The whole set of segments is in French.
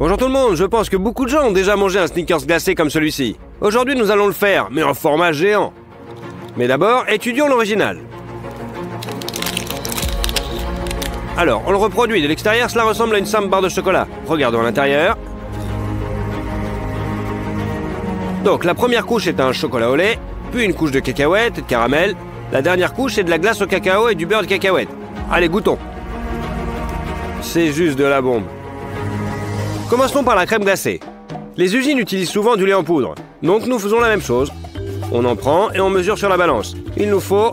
Bonjour tout le monde, je pense que beaucoup de gens ont déjà mangé un Snickers glacé comme celui-ci. Aujourd'hui nous allons le faire, mais en format géant. Mais d'abord, étudions l'original. Alors, on le reproduit. De l'extérieur, cela ressemble à une simple barre de chocolat. Regardons à l'intérieur. Donc, la première couche est un chocolat au lait, puis une couche de cacahuètes et de caramel. La dernière couche est de la glace au cacao et du beurre de cacahuète. Allez, goûtons. C'est juste de la bombe. Commençons par la crème glacée. Les usines utilisent souvent du lait en poudre. Donc, nous faisons la même chose. On en prend et on mesure sur la balance. Il nous faut...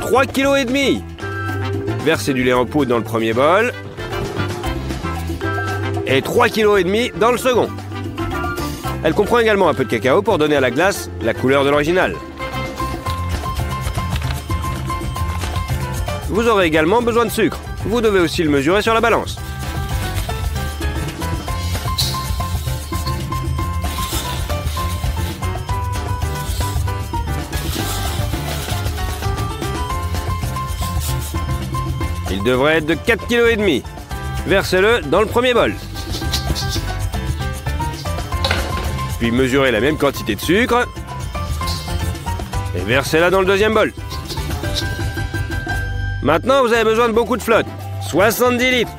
3,5 kg. Versez du lait en poudre dans le premier bol. Et 3,5 kg dans le second. Elle comprend également un peu de cacao pour donner à la glace la couleur de l'original. Vous aurez également besoin de sucre. Vous devez aussi le mesurer sur la balance. Il devrait être de 4,5 kg. Versez-le dans le premier bol. Puis mesurez la même quantité de sucre. Et versez-la dans le deuxième bol. Maintenant, vous avez besoin de beaucoup de flotte. 70 litres.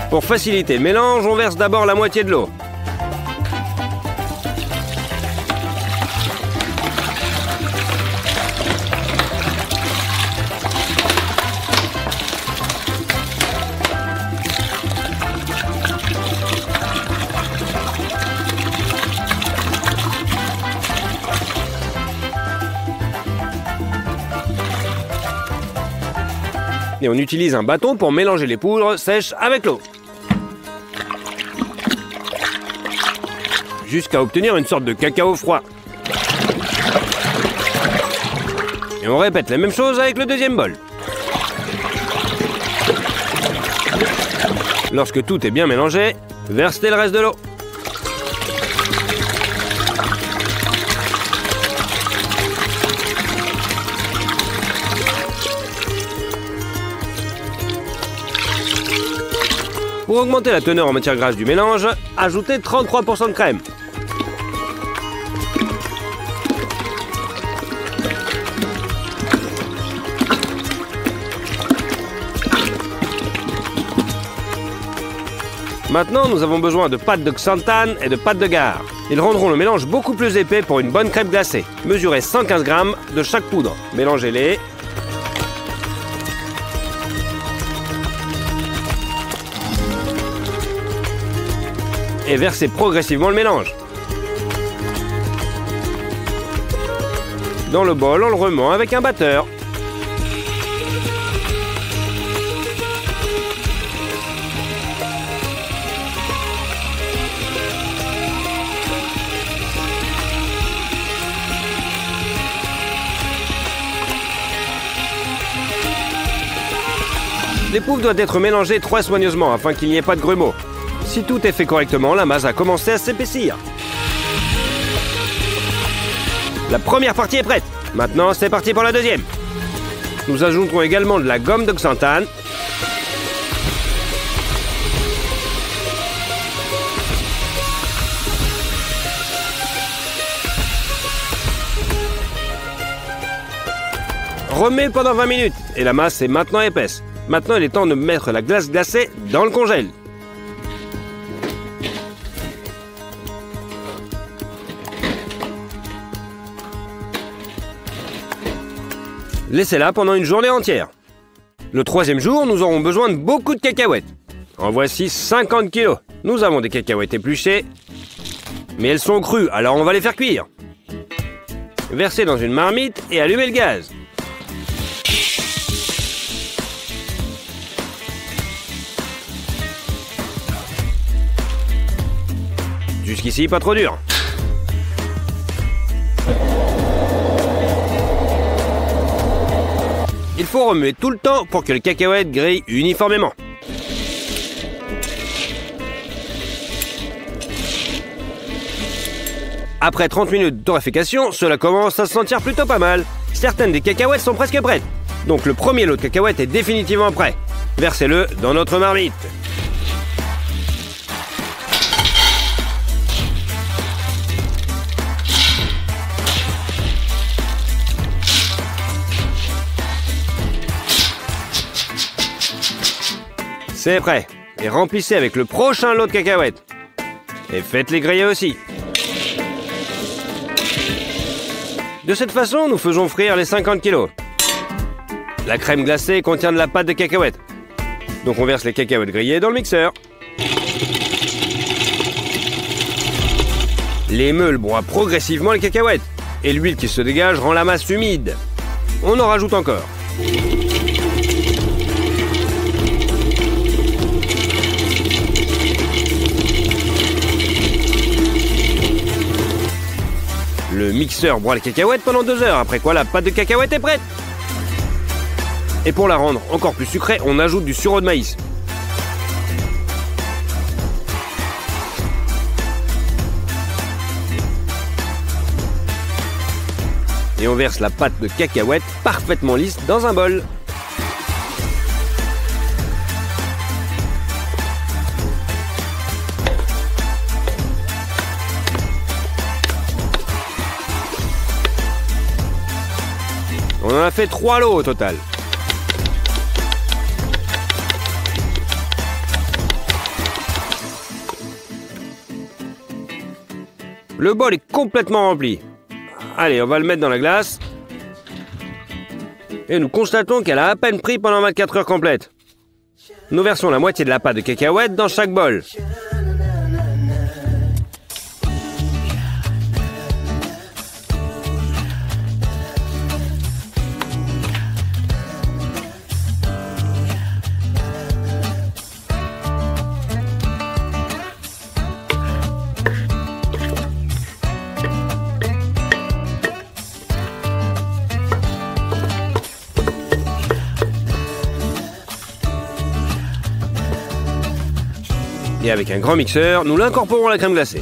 Pour faciliter le mélange, on verse d'abord la moitié de l'eau. Et on utilise un bâton pour mélanger les poudres sèches avec l'eau. Jusqu'à obtenir une sorte de cacao froid. Et on répète la même chose avec le deuxième bol. Lorsque tout est bien mélangé, versez le reste de l'eau. Pour augmenter la teneur en matière grasse du mélange, ajoutez 33% de crème. Maintenant, nous avons besoin de pâte de xanthane et de pâte de gare. Ils rendront le mélange beaucoup plus épais pour une bonne crème glacée. Mesurez 115 g de chaque poudre. Mélangez-les. Et versez progressivement le mélange. Dans le bol, on le remet avec un batteur. L'épouffe doit être mélangée très soigneusement afin qu'il n'y ait pas de grumeaux. Si tout est fait correctement, la masse a commencé à s'épaissir. La première partie est prête. Maintenant, c'est parti pour la deuxième. Nous ajouterons également de la gomme de xanthane. Remets pendant 20 minutes et la masse est maintenant épaisse. Maintenant, il est temps de mettre la glace glacée dans le congèle. Laissez-la pendant une journée entière. Le troisième jour, nous aurons besoin de beaucoup de cacahuètes. En voici 50 kg. Nous avons des cacahuètes épluchées, mais elles sont crues, alors on va les faire cuire. Versez dans une marmite et allumez le gaz. Jusqu'ici, pas trop dur. Il faut remuer tout le temps pour que les cacahuètes grillent uniformément. Après 30 minutes de torréfaction, cela commence à se sentir plutôt pas mal. Certaines des cacahuètes sont presque prêtes. Donc le premier lot de cacahuètes est définitivement prêt. Versez-le dans notre marmite. C'est prêt. Et remplissez avec le prochain lot de cacahuètes. Et faites-les griller aussi. De cette façon, nous faisons frire les 50 kilos. La crème glacée contient de la pâte de cacahuètes. Donc on verse les cacahuètes grillées dans le mixeur. Les meules broient progressivement les cacahuètes. Et l'huile qui se dégage rend la masse humide. On en rajoute encore. Le mixeur broie les cacahuètes pendant 2 heures, après quoi la pâte de cacahuète est prête. Et pour la rendre encore plus sucrée, on ajoute du sureau de maïs. Et on verse la pâte de cacahuète parfaitement lisse dans un bol. On en a fait 3 lots au total. Le bol est complètement rempli. Allez, on va le mettre dans la glace. Et nous constatons qu'elle a à peine pris pendant 24 heures complètes. Nous versons la moitié de la pâte de cacahuète dans chaque bol. Et avec un grand mixeur, nous l'incorporons à la crème glacée.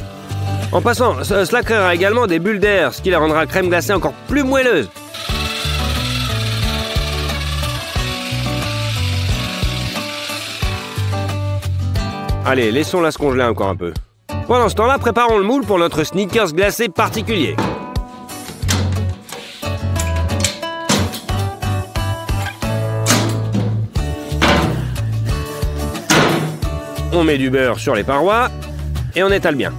En passant, cela créera également des bulles d'air, ce qui la rendra la crème glacée encore plus moelleuse. Allez, laissons-la se congeler encore un peu. Pendant ce temps-là, préparons le moule pour notre Snickers glacé particulier. On met du beurre sur les parois et on étale bien.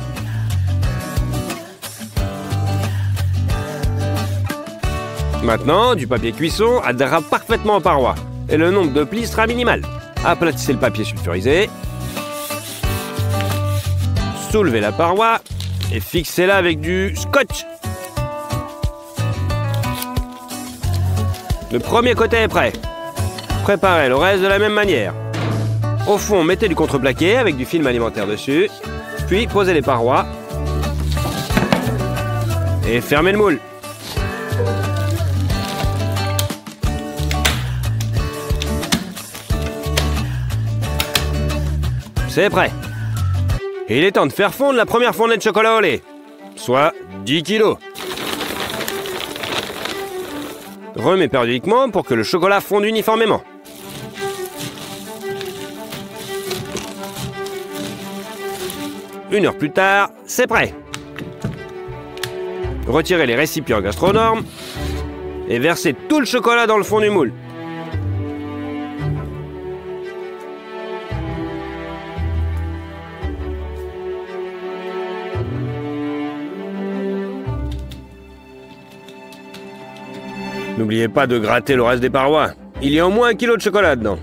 Maintenant, du papier cuisson adhérera parfaitement aux parois et le nombre de plis sera minimal. Aplatissez le papier sulfurisé. Soulevez la paroi et fixez-la avec du scotch. Le premier côté est prêt. Préparez le reste de la même manière. Au fond, mettez du contreplaqué avec du film alimentaire dessus, puis posez les parois et fermez le moule. C'est prêt. Et il est temps de faire fondre la première fondée de chocolat au lait, soit 10 kilos. Remets périodiquement pour que le chocolat fonde uniformément. Une heure plus tard, c'est prêt. Retirez les récipients gastronormes et versez tout le chocolat dans le fond du moule. N'oubliez pas de gratter le reste des parois. Il y a au moins 1 kilo de chocolat dedans.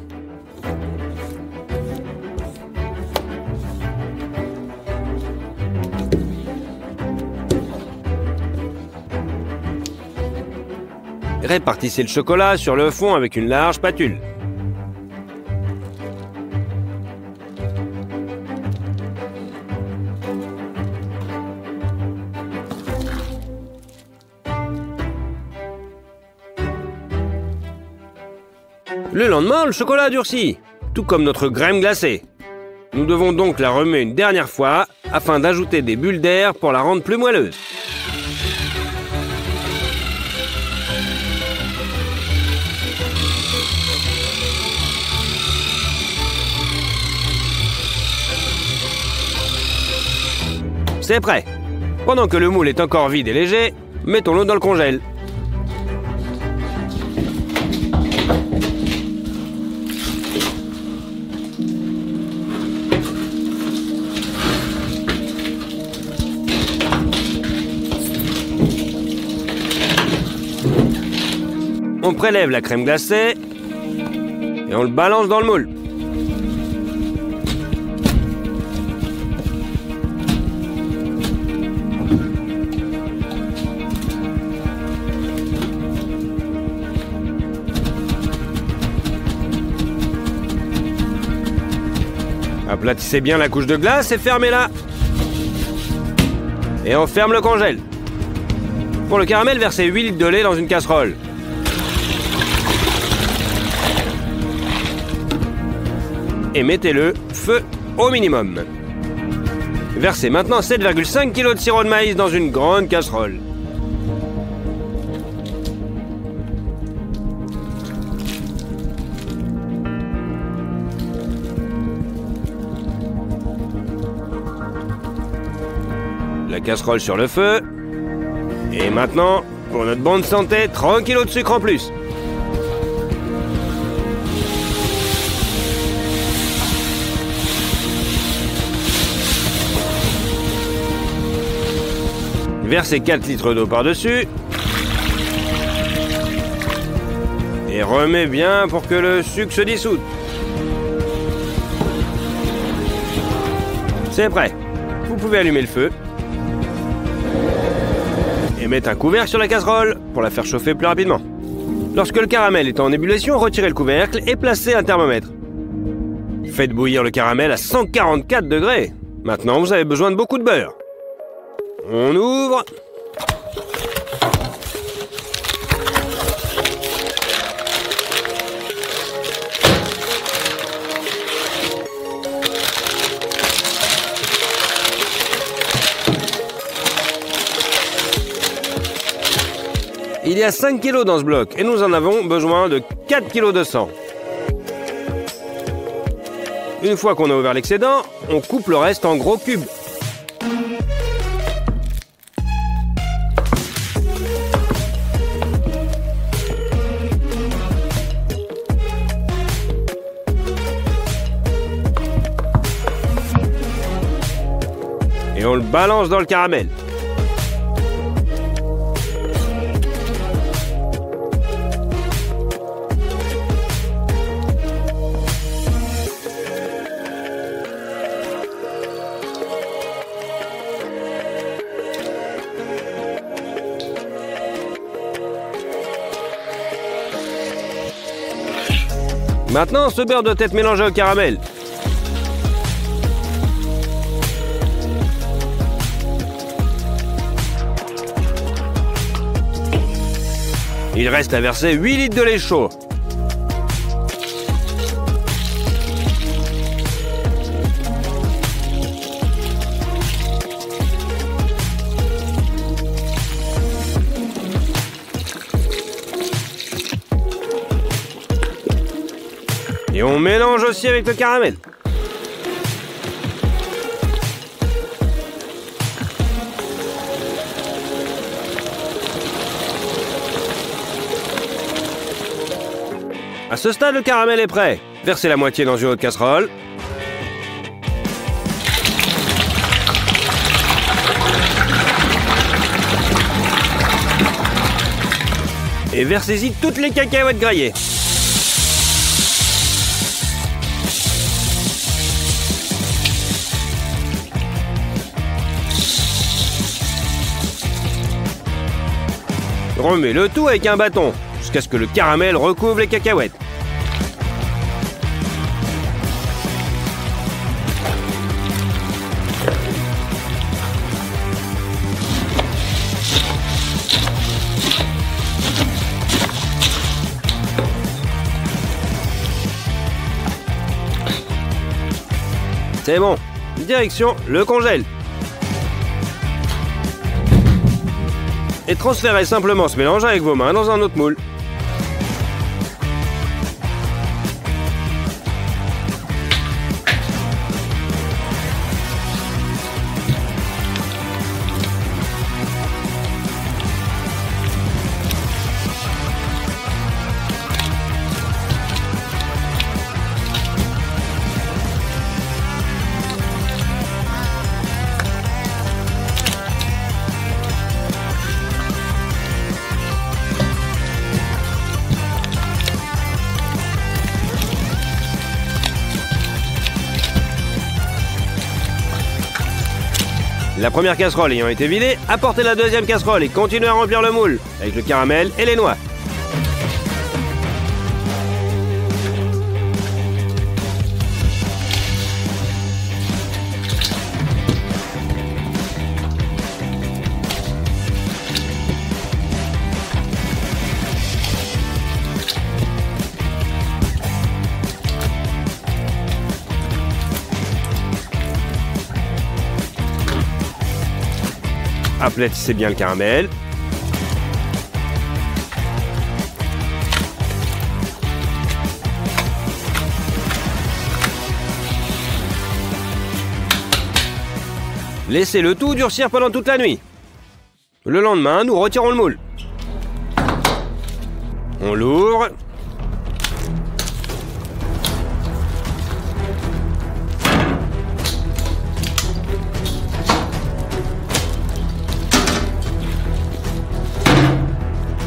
Répartissez le chocolat sur le fond avec une large spatule. Le lendemain, le chocolat a durci, tout comme notre crème glacée. Nous devons donc la remuer une dernière fois afin d'ajouter des bulles d'air pour la rendre plus moelleuse. C'est prêt. Pendant que le moule est encore vide et léger, mettons-le dans le congèle. On prélève la crème glacée et on le balance dans le moule. Aplatissez bien la couche de glace et fermez-la. Et on ferme le congèle. Pour le caramel, versez 8 litres de lait dans une casserole. Et mettez-le feu au minimum. Versez maintenant 7,5 kg de sirop de maïs dans une grande casserole. La casserole sur le feu. Et maintenant, pour notre bonne santé, 30 kg de sucre en plus. Versez 4 litres d'eau par-dessus. Et remets bien pour que le sucre se dissoude. C'est prêt. Vous pouvez allumer le feu. Et mettre un couvercle sur la casserole pour la faire chauffer plus rapidement. Lorsque le caramel est en ébullition, retirez le couvercle et placez un thermomètre. Faites bouillir le caramel à 144 degrés. Maintenant, vous avez besoin de beaucoup de beurre. On ouvre. Il y a 5 kg dans ce bloc et nous en avons besoin de 4 kg de sang. Une fois qu'on a ouvert l'excédent, on coupe le reste en gros cubes. Et on le balance dans le caramel. Maintenant, ce beurre doit être mélangé au caramel. Il reste à verser 8 litres de lait chaud. Et on mélange aussi avec le caramel. À ce stade, le caramel est prêt. Versez la moitié dans une autre casserole. Et versez-y toutes les cacahuètes graillées. Remets le tout avec un bâton, jusqu'à ce que le caramel recouvre les cacahuètes. C'est bon. Direction le congèle. Et transférez simplement ce mélange avec vos mains dans un autre moule. La première casserole ayant été vidée, apportez la deuxième casserole et continuez à remplir le moule avec le caramel et les noix. Aplatissez bien le caramel. Laissez le tout durcir pendant toute la nuit. Le lendemain, nous retirons le moule. On l'ouvre.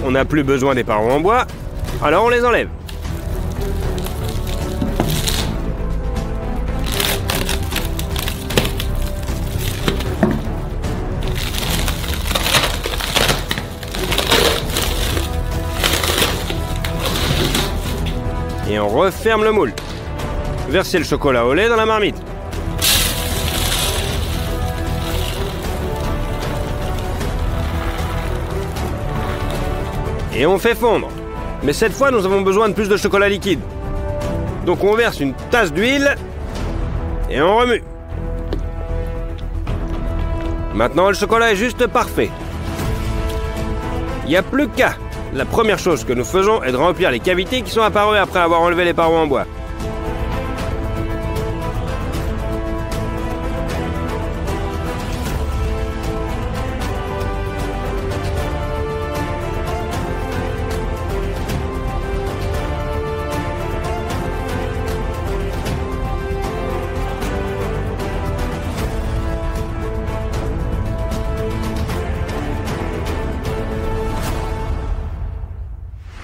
On n'a plus besoin des parois en bois, alors on les enlève. Et on referme le moule. Versez le chocolat au lait dans la marmite. Et on fait fondre. Mais cette fois, nous avons besoin de plus de chocolat liquide. Donc on verse une tasse d'huile et on remue. Maintenant, le chocolat est juste parfait. Il n'y a plus qu'à. La première chose que nous faisons est de remplir les cavités qui sont apparues après avoir enlevé les parois en bois.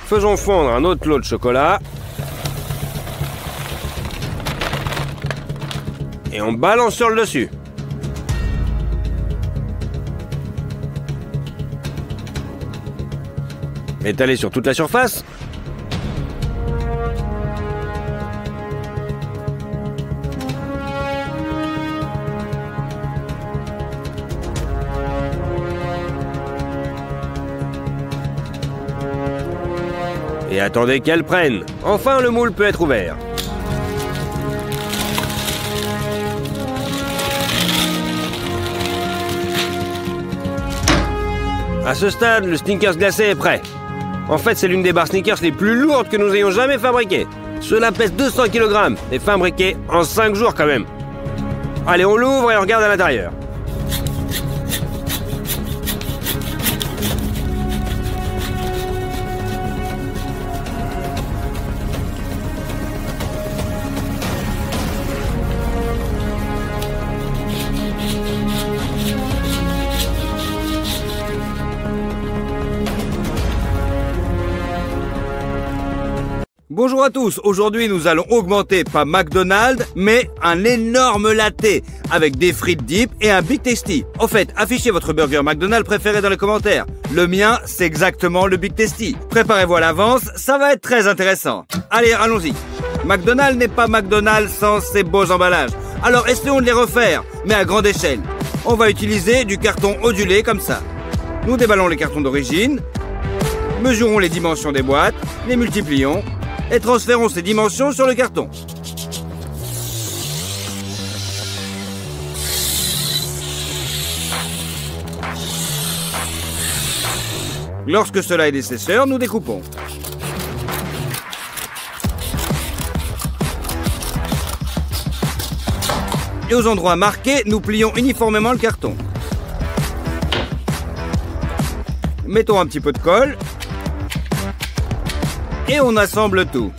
Faisons fondre un autre lot de chocolat. Et on balance sur le dessus. Étalez sur toute la surface. Et attendez qu'elle prenne. Enfin, le moule peut être ouvert. À ce stade, le Snickers glacé est prêt. En fait, c'est l'une des barres Snickers les plus lourdes que nous ayons jamais fabriquées. Cela pèse 200 kg et fabriqué en 5 jours quand même. Allez, on l'ouvre et on regarde à l'intérieur. Bonjour à tous, aujourd'hui nous allons augmenter pas McDonald's, mais un énorme latte avec des frites dip et un Big Tasty. Au fait, affichez votre burger McDonald's préféré dans les commentaires. Le mien, c'est exactement le Big Tasty. Préparez-vous à l'avance, ça va être très intéressant. Allez, allons-y. McDonald's n'est pas McDonald's sans ses beaux emballages. Alors essayons de les refaire, mais à grande échelle. On va utiliser du carton ondulé comme ça. Nous déballons les cartons d'origine, mesurons les dimensions des boîtes, les multiplions, et transférons ces dimensions sur le carton. Lorsque cela est nécessaire, nous découpons. Et aux endroits marqués, nous plions uniformément le carton. Mettons un petit peu de colle. Et on assemble tout.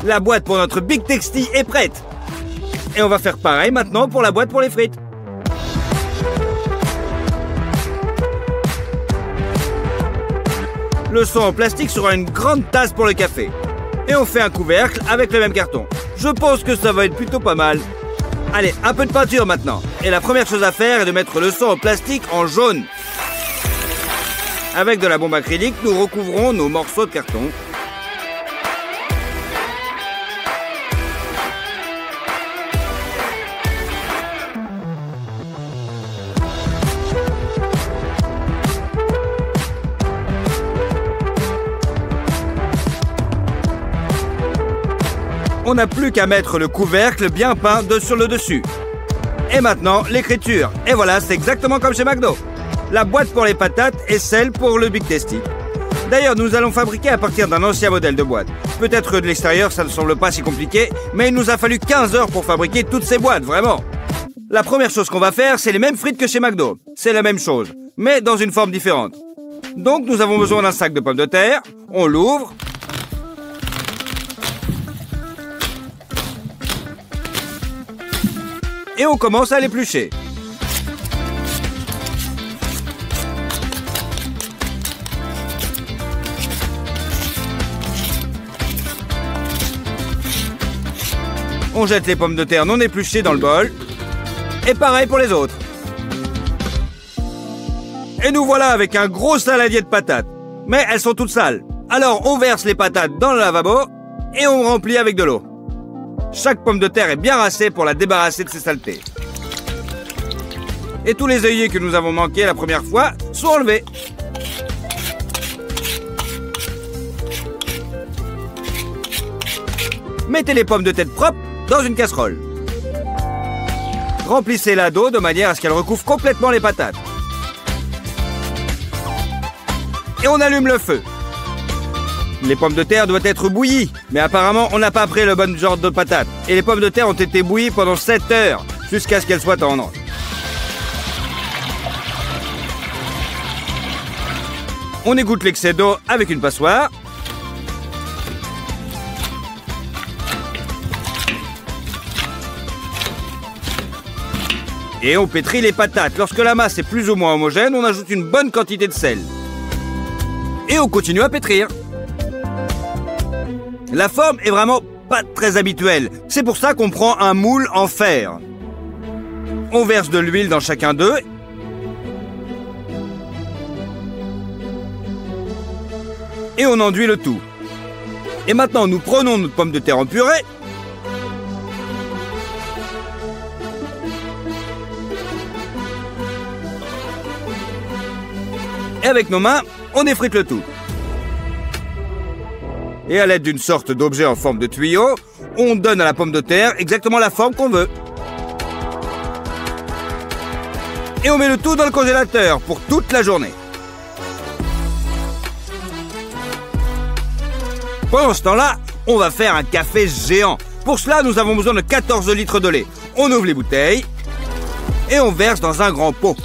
La boîte pour notre Big Tasty est prête. Et on va faire pareil maintenant pour la boîte pour les frites. Le seau en plastique sera une grande tasse pour le café. Et on fait un couvercle avec le même carton. Je pense que ça va être plutôt pas mal. Allez, un peu de peinture maintenant. Et la première chose à faire est de mettre le seau en plastique en jaune. Avec de la bombe acrylique, nous recouvrons nos morceaux de carton. On n'a plus qu'à mettre le couvercle bien peint sur le dessus. Et maintenant, l'écriture. Et voilà, c'est exactement comme chez McDo. La boîte pour les patates et celle pour le Big Tasty. D'ailleurs, nous allons fabriquer à partir d'un ancien modèle de boîte. Peut-être que de l'extérieur, ça ne semble pas si compliqué, mais il nous a fallu 15 heures pour fabriquer toutes ces boîtes, vraiment. La première chose qu'on va faire, c'est les mêmes frites que chez McDo. C'est la même chose, mais dans une forme différente. Donc, nous avons besoin d'un sac de pommes de terre. On l'ouvre. Et on commence à l'éplucher. On jette les pommes de terre non épluchées dans le bol. Et pareil pour les autres. Et nous voilà avec un gros saladier de patates. Mais elles sont toutes sales. Alors on verse les patates dans le lavabo et on remplit avec de l'eau. Chaque pomme de terre est bien rincée pour la débarrasser de ses saletés. Et tous les œillets que nous avons manqués la première fois sont enlevés. Mettez les pommes de terre propres dans une casserole. Remplissez-la d'eau de manière à ce qu'elle recouvre complètement les patates. Et on allume le feu. Les pommes de terre doivent être bouillies, mais apparemment on n'a pas pris le bon genre de patates. Et les pommes de terre ont été bouillies pendant 7 heures, jusqu'à ce qu'elles soient tendres. On égoutte l'excès d'eau avec une passoire. Et on pétrit les patates. Lorsque la masse est plus ou moins homogène, on ajoute une bonne quantité de sel. Et on continue à pétrir. La forme est vraiment pas très habituelle. C'est pour ça qu'on prend un moule en fer. On verse de l'huile dans chacun d'eux. Et on enduit le tout. Et maintenant, nous prenons notre pomme de terre en purée. Et avec nos mains, on effrite le tout. Et à l'aide d'une sorte d'objet en forme de tuyau, on donne à la pomme de terre exactement la forme qu'on veut. Et on met le tout dans le congélateur pour toute la journée. Pendant ce temps-là, on va faire un café géant. Pour cela, nous avons besoin de 14 litres de lait. On ouvre les bouteilles et on verse dans un grand pot.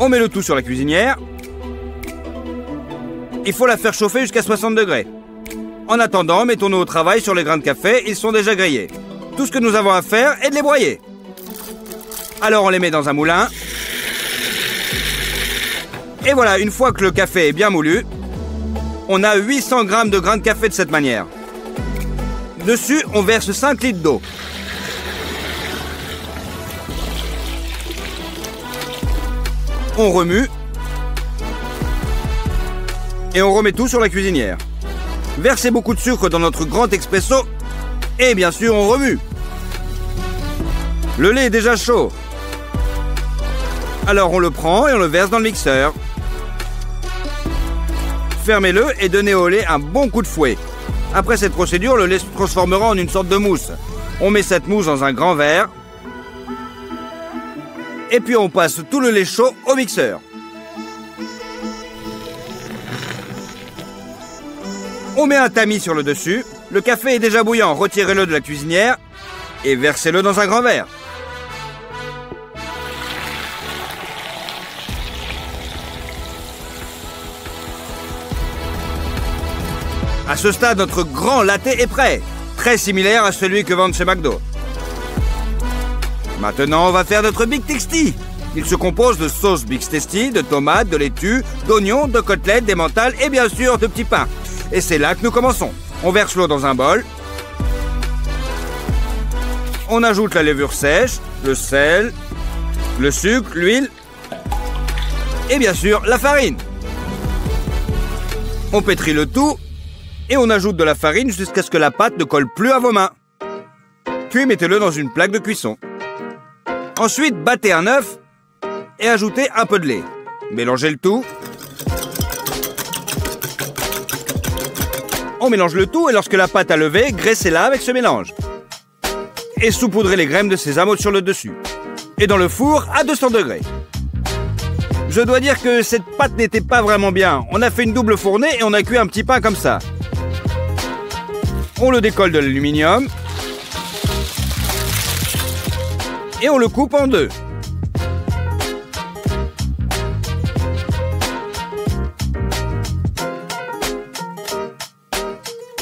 On met le tout sur la cuisinière. Il faut la faire chauffer jusqu'à 60 degrés. En attendant, mettons-nous au travail sur les grains de café, ils sont déjà grillés. Tout ce que nous avons à faire est de les broyer. Alors on les met dans un moulin. Et voilà, une fois que le café est bien moulu, on a 800 grammes de grains de café de cette manière. Dessus, on verse 5 litres d'eau. On remue. Et on remet tout sur la cuisinière. Versez beaucoup de sucre dans notre grand expresso. Et bien sûr, on remue. Le lait est déjà chaud. Alors on le prend et on le verse dans le mixeur. Fermez-le et donnez au lait un bon coup de fouet. Après cette procédure, le lait se transformera en une sorte de mousse. On met cette mousse dans un grand verre. Et puis on passe tout le lait chaud au mixeur. On met un tamis sur le dessus. Le café est déjà bouillant, retirez-le de la cuisinière et versez-le dans un grand verre. À ce stade, notre grand latte est prêt. Très similaire à celui que vendent chez McDo. Maintenant, on va faire notre Big Tasty. Il se compose de sauce Big Tasty, de tomates, de laitue, d'oignons, de côtelettes, d'emmental et bien sûr de petits pains. Et c'est là que nous commençons. On verse l'eau dans un bol. On ajoute la levure sèche, le sel, le sucre, l'huile et bien sûr la farine. On pétrit le tout et on ajoute de la farine jusqu'à ce que la pâte ne colle plus à vos mains. Puis mettez-le dans une plaque de cuisson. Ensuite, battez un œuf et ajoutez un peu de lait. Mélangez le tout. On mélange le tout et lorsque la pâte a levé, graissez-la avec ce mélange. Et saupoudrez les graines de sésame sur le dessus. Et dans le four à 200 degrés. Je dois dire que cette pâte n'était pas vraiment bien. On a fait une double fournée et on a cuit un petit pain comme ça. On le décolle de l'aluminium. Et on le coupe en deux.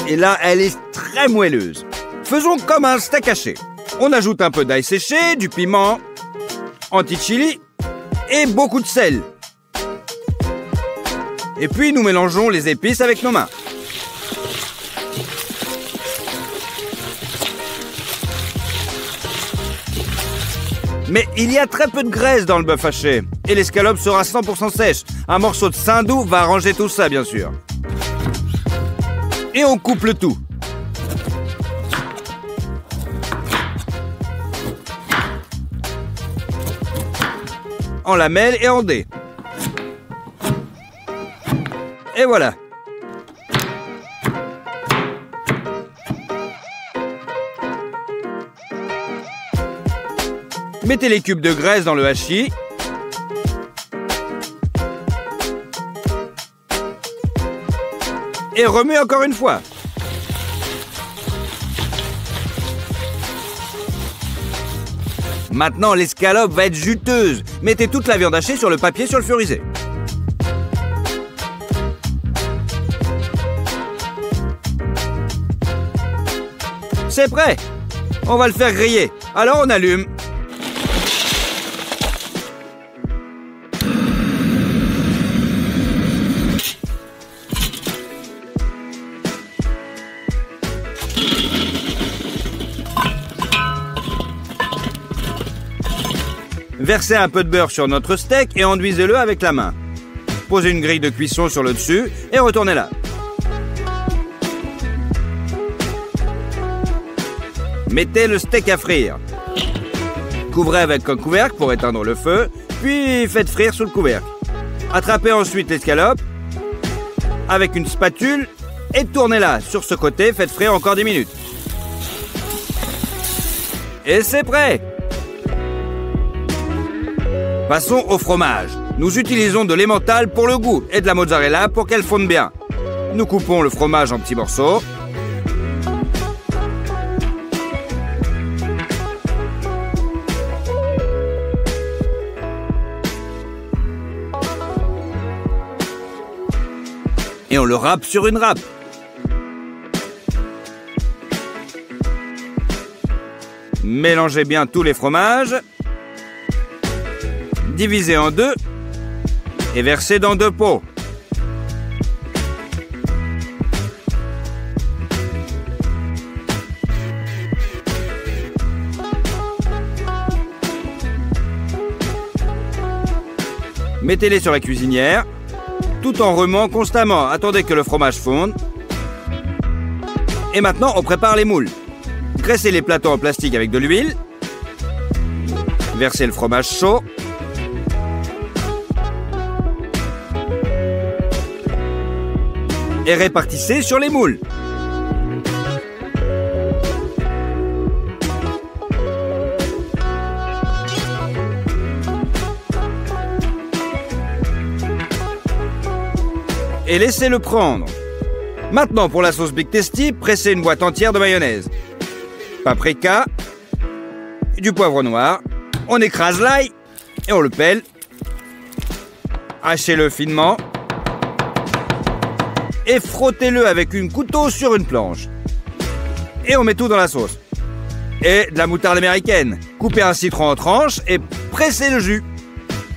Et là, elle est très moelleuse. Faisons comme un steak haché. On ajoute un peu d'ail séché, du piment, anti-chili et beaucoup de sel. Et puis nous mélangeons les épices avec nos mains. Mais il y a très peu de graisse dans le bœuf haché. Et l'escalope sera 100% sèche. Un morceau de saindoux va arranger tout ça, bien sûr. Et on coupe le tout. En lamelles et en dés. Et voilà. Mettez les cubes de graisse dans le hachis. Et remuez encore une fois. Maintenant, l'escalope va être juteuse. Mettez toute la viande hachée sur le papier sulfurisé. C'est prêt. On va le faire griller. Alors on allume. Versez un peu de beurre sur notre steak et enduisez-le avec la main. Posez une grille de cuisson sur le dessus et retournez-la. Mettez le steak à frire. Couvrez avec un couvercle pour éteindre le feu, puis faites frire sous le couvercle. Attrapez ensuite l'escalope avec une spatule et tournez-la. Sur ce côté, faites frire encore 10 minutes. Et c'est prêt! Passons au fromage. Nous utilisons de l'emmental pour le goût et de la mozzarella pour qu'elle fonde bien. Nous coupons le fromage en petits morceaux. Et on le râpe sur une râpe. Mélangez bien tous les fromages. Divisez en deux et versez dans 2 pots. Mettez-les sur la cuisinière, tout en remuant constamment. Attendez que le fromage fonde. Et maintenant, on prépare les moules. Graissez les plateaux en plastique avec de l'huile. Versez le fromage chaud. Et répartissez sur les moules. Et laissez-le prendre. Maintenant, pour la sauce Big Tasty, pressez une boîte entière de mayonnaise. Paprika. Et du poivre noir. On écrase l'ail et on le pèle. Hachez-le finement. et frottez-le avec un couteau sur une planche. Et on met tout dans la sauce. Et de la moutarde américaine. Coupez un citron en tranches et pressez le jus.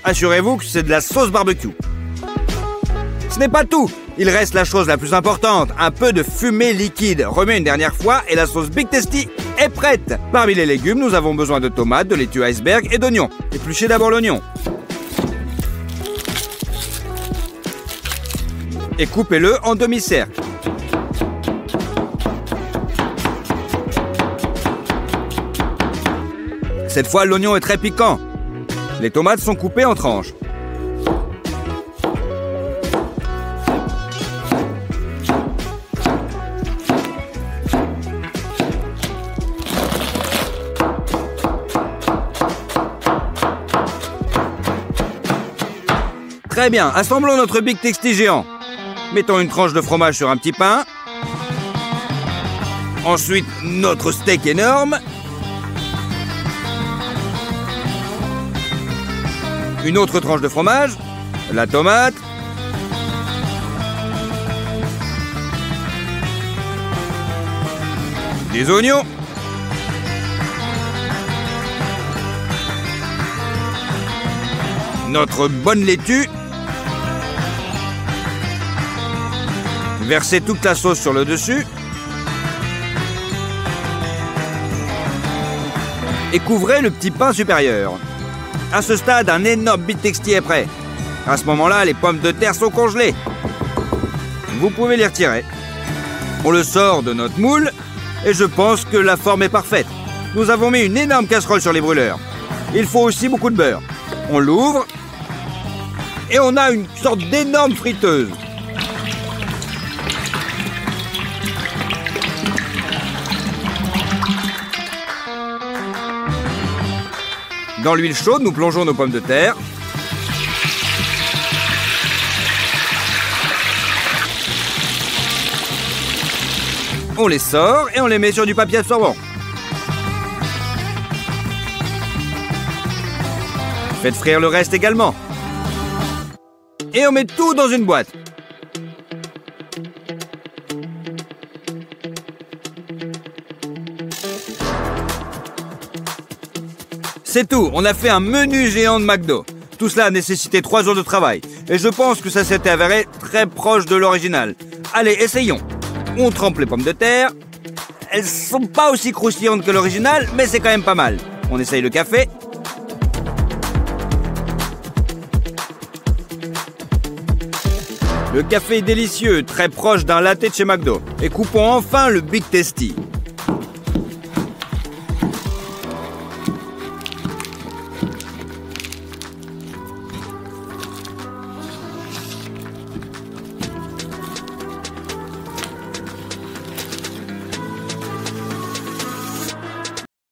Assurez-vous que c'est de la sauce barbecue. Ce n'est pas tout. Il reste la chose la plus importante, un peu de fumée liquide. Remets une dernière fois et la sauce Big Tasty est prête. Parmi les légumes, nous avons besoin de tomates, de laitue iceberg et d'oignons. Épluchez d'abord l'oignon. Et coupez-le en demi-cercle. Cette fois, l'oignon est très piquant. Les tomates sont coupées en tranches. Très bien, assemblons notre Big Tasty géant. Mettons une tranche de fromage sur un petit pain. Ensuite, notre steak énorme. Une autre tranche de fromage. La tomate. Des oignons. Notre bonne laitue. Versez toute la sauce sur le dessus. Et couvrez le petit pain supérieur. À ce stade, un énorme Big Tasty est prêt. À ce moment-là, les pommes de terre sont congelées. Vous pouvez les retirer. On le sort de notre moule et je pense que la forme est parfaite. Nous avons mis une énorme casserole sur les brûleurs. Il faut aussi beaucoup de beurre. On l'ouvre et on a une sorte d'énorme friteuse. Dans l'huile chaude, nous plongeons nos pommes de terre. On les sort et on les met sur du papier absorbant. Faites frire le reste également. Et on met tout dans une boîte. C'est tout, on a fait un menu géant de McDo. Tout cela a nécessité 3 jours de travail. Et je pense que ça s'est avéré très proche de l'original. Allez, essayons. On trempe les pommes de terre. Elles sont pas aussi croustillantes que l'original, mais c'est quand même pas mal. On essaye le café. Le café est délicieux, très proche d'un latte de chez McDo. Et coupons enfin le Big Tasty.